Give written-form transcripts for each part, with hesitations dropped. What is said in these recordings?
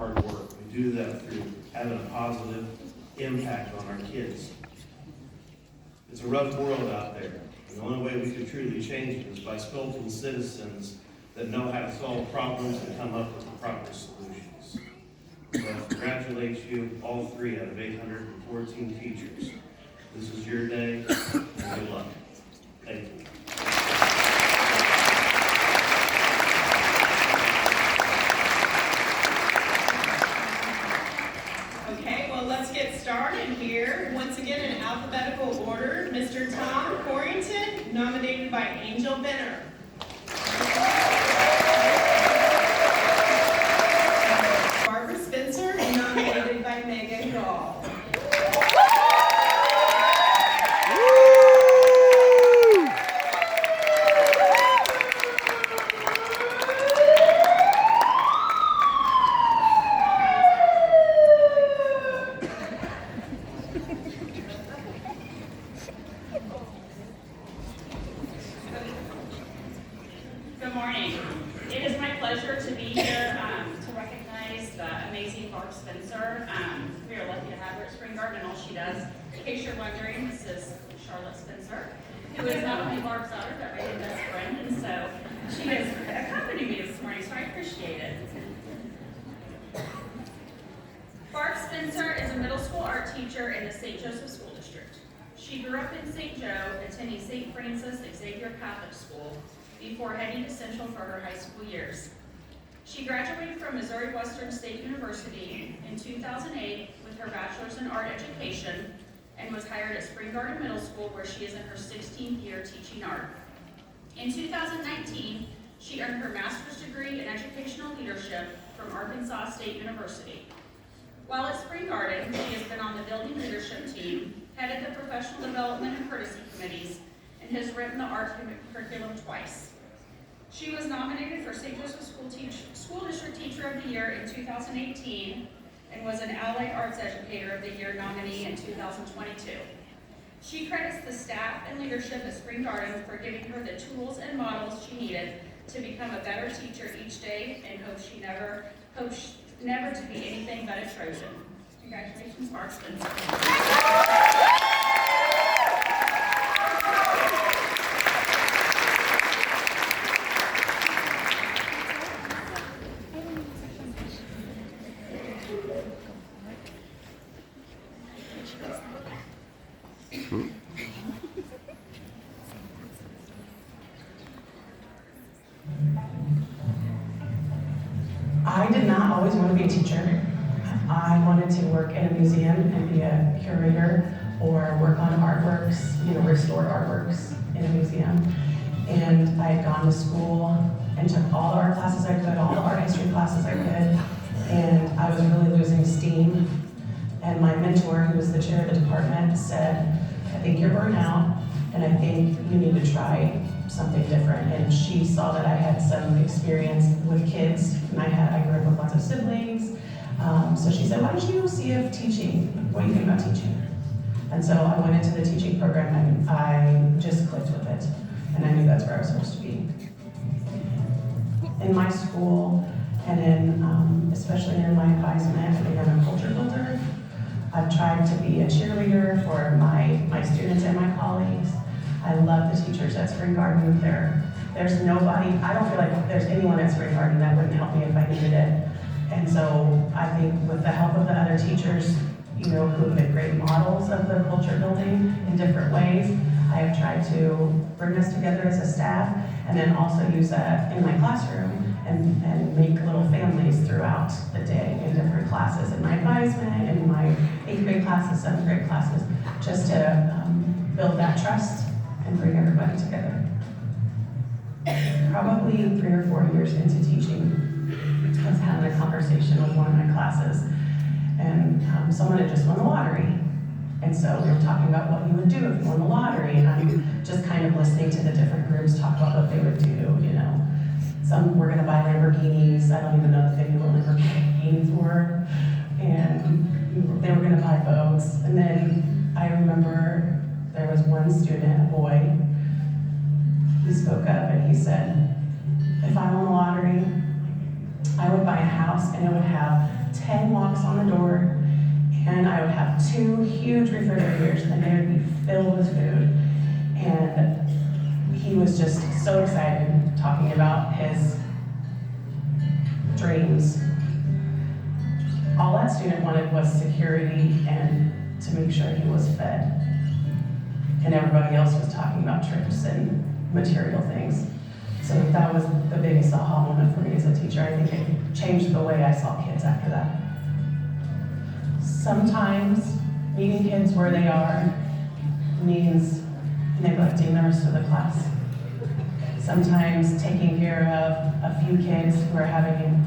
hard work. We do that through having a positive impact on our kids. It's a rough world out there. And the only way we can truly change it is by skillful citizens that know how to solve problems and come up with the proper solutions. So I congratulate you, all 3 out of 814 teachers. This is your day, and good luck. Thank you. Okay, well, let's get started here. Once again, in alphabetical order, Mr. Tom Corrington, nominated by Angel Benner. Barbara Spencer, nominated by Megan Gall. Good morning. It is my pleasure to be here to recognize the amazing Barb Spencer. We are lucky to have her at Spring Garden and all she does. In case you're wondering, this is Charlotte Spencer, who is not only Barb's daughter, but my best friend, and so she has accompanied me this morning, so I appreciate it. Barb Spencer is a middle school art teacher in the St. Joseph School District. She grew up in St. Joe, attending St. Francis Xavier Catholic School, before heading to Central for her high school years. She graduated from Missouri Western State University in 2008 with her bachelor's in art education and was hired at Spring Garden Middle School, where she is in her 16th year teaching art. In 2019, she earned her master's degree in educational leadership from Arkansas State University. While at Spring Garden, she has been on the building leadership team, headed the professional development and courtesy committees, and has written the art curriculum twice. She was nominated for St. Joseph School District Teacher of the Year in 2018 and was an Allied Arts Educator of the Year nominee in 2022. She credits the staff and leadership at Spring Garden for giving her the tools and models she needed to become a better teacher each day, and hopes never to be anything but a Trojan. Congratulations, Barb Spencer. I did not always want to be a teacher. I wanted to work in a museum and be a curator or work on artworks, restored artworks in a museum. And I had gone to school and took all the art classes I could, all the art history classes I could, and I was really losing steam. And my mentor, who was the chair of the department, said, "I think you're burnt out, and I think you need to try something different." And she saw that I had some experience with kids, and I grew up with lots of siblings. So she said, "Why don't you see if teaching, what do you think about teaching?" And so I went into the teaching program, and I just clicked with it, and I knew that's where I was supposed to be. In my school, and especially in my advisement, I'm a culture builder. I've tried to be a cheerleader for my students and my colleagues. I love the teachers at Spring Garden. There's nobody, I don't feel like there's anyone at Spring Garden that wouldn't help me if I needed it. And so I think with the help of the other teachers, who have been great models of the culture building in different ways, I have tried to bring us together as a staff, and then also use that in my classroom and make little families throughout the day in different classes, in my advisement, in my 8th grade classes, 7th grade classes, just to build that trust and bring everybody together. Probably 3 or 4 years into teaching, I was having a conversation with one of my classes, and someone had just won the lottery. And so we were talking about what you would do if you won the lottery, and I'm just kind of listening to the different groups talk about what they would do, Some were going to buy Lamborghinis. I don't even know if they knew what Lamborghinis were. And they were going to buy boats. And then I remember there was one student, a boy, he spoke up and he said, "If I won the lottery, I would buy a house and it would have 10 locks on the door, and I would have 2 huge refrigerators, and they would be filled with food. And he was just so excited talking about his dreams. All that student wanted was security and to make sure he was fed. And everybody else was talking about trips and material things. So that was the biggest aha moment for me as a teacher. I think it changed the way I saw kids after that. Sometimes meeting kids where they are means neglecting the rest of the class. Sometimes taking care of a few kids who are having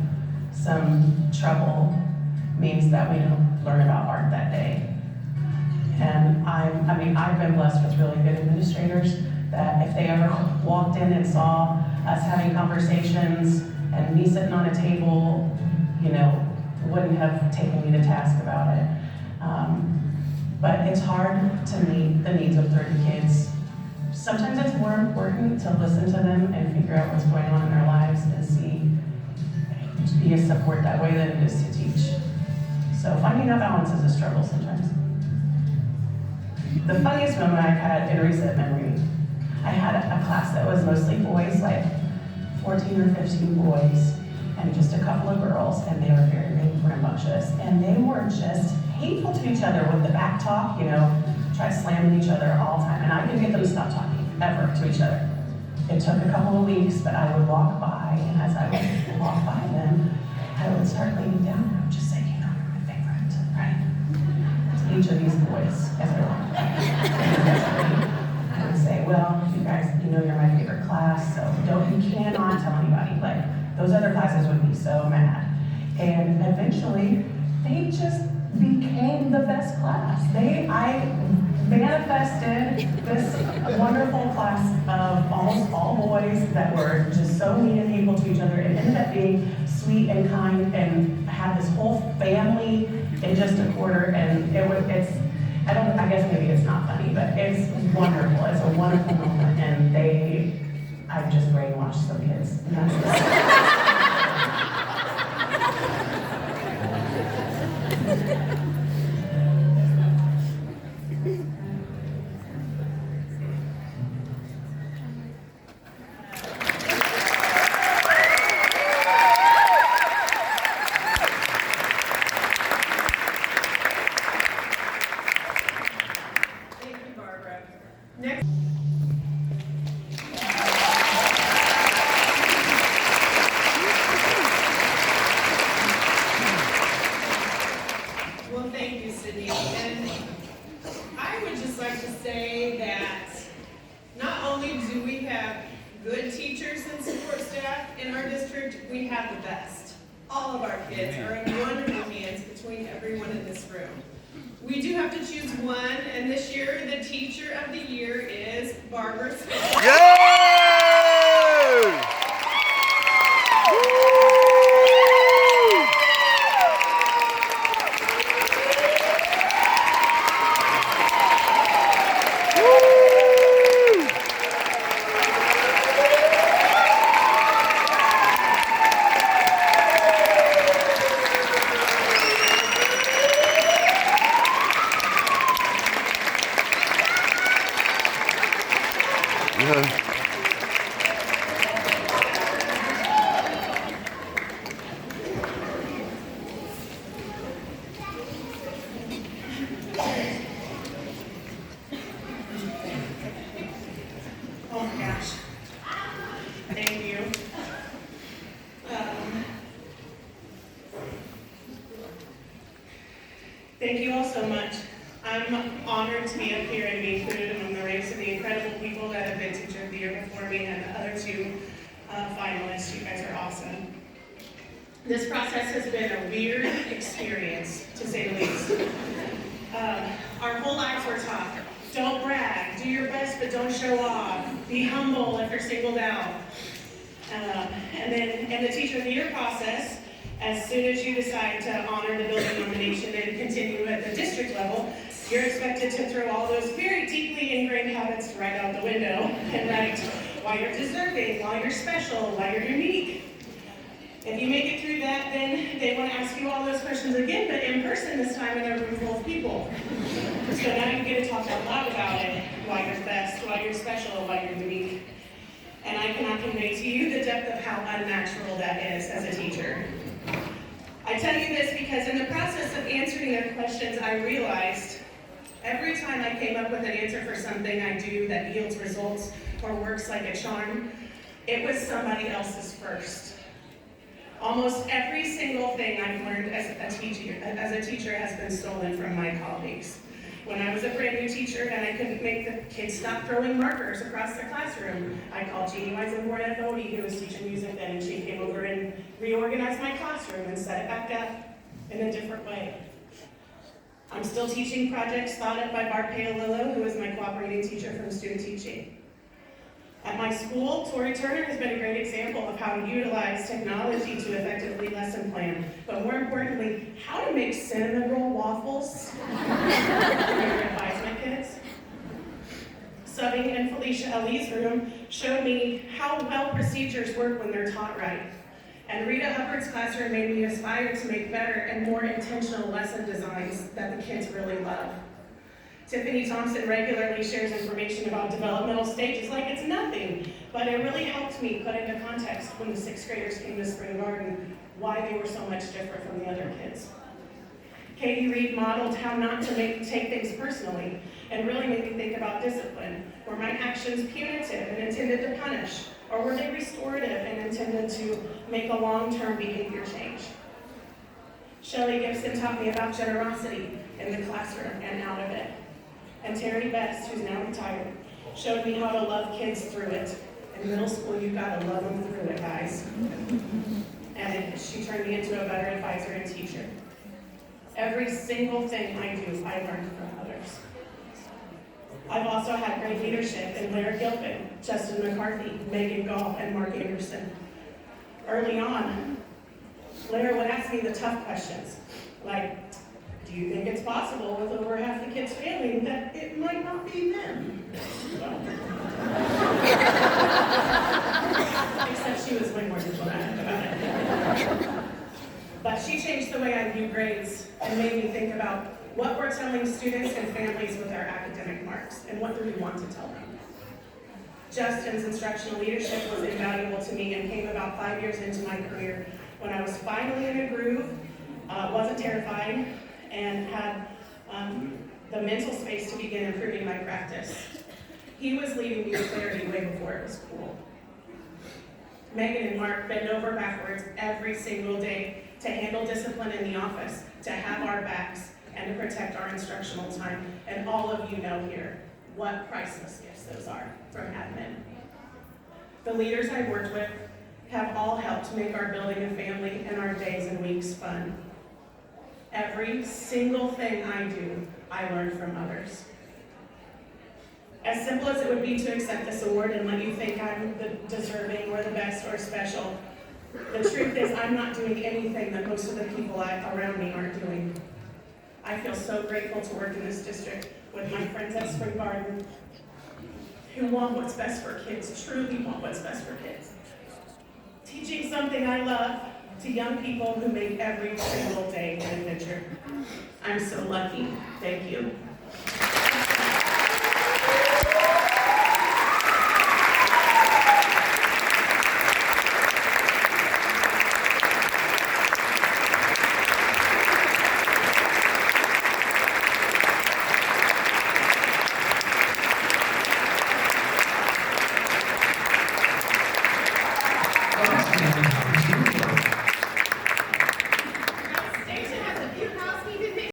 some trouble means that we don't learn about art that day. And I've been blessed with really good administrators that if they ever walked in and saw us having conversations and me sitting on a table, wouldn't have taken me to task about it. But it's hard to meet the needs of 30 kids. Sometimes it's more important to listen to them and figure out what's going on in their lives and be a support that way than it is to teach. So finding that balance is a struggle sometimes. The funniest moment I've had in recent memory, I had a class that was mostly boys, like 14 or 15 boys, and just a couple of girls, and they were very, very rambunctious. And they were just hateful to each other with the back talk, try slamming each other all the time. And I couldn't get them to stop talking, ever, to each other. It took a couple of weeks, but I would walk by, and as I would walk by them, I would start leaning down, and I would just say, you're my favorite, right? To each of these boys, as I walked by. I would say, well, you guys, you're my favorite class, so you cannot tell anybody. Like, those other classes would be so mad. And eventually, they just became the best class. I manifested this wonderful class of almost all boys that were just so mean and hateful to each other. It ended up being sweet and kind and had this whole family in just a quarter. And I guess maybe it's not funny, but it's wonderful. It's a wonderful moment. And I've just brainwashed some kids. And that's Thank you, Barbara. Next. Well, thank you, Sydney. And I would just like to say that not only do we have good teachers and support staff in our district, we have the best. All of our kids are in wonderful hands between everyone in this room. We do have to choose one, and this year the Teacher of the Year is Barbara Smith. Oh my gosh. Thank you. Thank you all so much. I'm honored to be up here and be included among the ranks of the incredible people that have been Teacher of the Year before me and the other 2 finalists. You guys are awesome. This process has been a weird experience, to say the least. Our whole lives were taught, don't brag, do your best but don't show off, be humble if you're singled out. And then in the Teacher of the Year process, as soon as you decide to honor the building nomination and continue at the district level, you're expected to throw all those very deeply ingrained habits right out the window and write why you're deserving, why you're special, why you're unique. If you make it through that, then they want to ask you all those questions again, but in person this time in a room full of people. So now you get to talk out loud about it, why you're best, why you're special, why you're unique. And I cannot convey to you the depth of how unnatural that is as a teacher. I tell you this because in the process of answering their questions, I realized every time I came up with an answer for something I do that yields results or works like a charm, it was somebody else's first. Almost every single thing I've learned as a teacher has been stolen from my colleagues. When I was a brand new teacher and I couldn't make the kids stop throwing markers across the classroom, I called Jeannie Weisenborn at Bodie, who was teaching music then, and she came over and reorganized my classroom and set it back up in a different way. I'm still teaching projects thought up by Bart Paolillo, who is my cooperating teacher from student teaching. At my school, Tori Turner has been a great example of how to utilize technology to effectively lesson plan, but more importantly, how to make cinnamon roll waffles for your advisement kids. Subbing in Felicia Ali's room showed me how well procedures work when they're taught right. And Rita Hubbard's classroom made me aspire to make better and more intentional lesson designs that the kids really love. Tiffany Thompson regularly shares information about developmental stages like it's nothing, but it really helped me put into context when the 6th graders came to Spring Garden why they were so much different from the other kids. Katie Reed modeled how not to take things personally and really made me think about discipline. Were my actions punitive and intended to punish, or were they restorative and intended to make a long-term behavior change? Shelley Gibson taught me about generosity in the classroom and out of it. And Terry Best, who's now retired, showed me how to love kids through it. In middle school, you gotta love them through it, guys. And she turned me into a better advisor and teacher. Every single thing I do, I learned from others. I've also had great leadership in Lara Gilpin, Justin McCarthy, Megan Gall, and Mark Anderson. Early on, Lara would ask me the tough questions, like, do you think it's possible with over half the kids failing that it might not be them? Well, except she was way more diplomatic about it. But she changed the way I view grades and made me think about what we're telling students and families with our academic marks, and what do we want to tell them. Justin's instructional leadership was invaluable to me and came about 5 years into my career when I was finally in a groove, wasn't terrified, and had the mental space to begin improving my practice. He was leading me to clarity way before it was cool. Megan and Mark bend over backwards every single day to handle discipline in the office, to have our backs, and to protect our instructional time. And all of you know here what priceless gifts those are from admin. The leaders I've worked with have all helped make our building a family and our days and weeks fun. Every single thing I do, I learn from others. As simple as it would be to accept this award and let you think I'm the deserving or the best or special, the truth is I'm not doing anything that most of the people around me aren't doing. I feel so grateful to work in this district with my friends at Spring Garden who want what's best for kids, truly want what's best for kids. Teaching something I love to young people who make every single day an adventure. I'm so lucky. Thank you.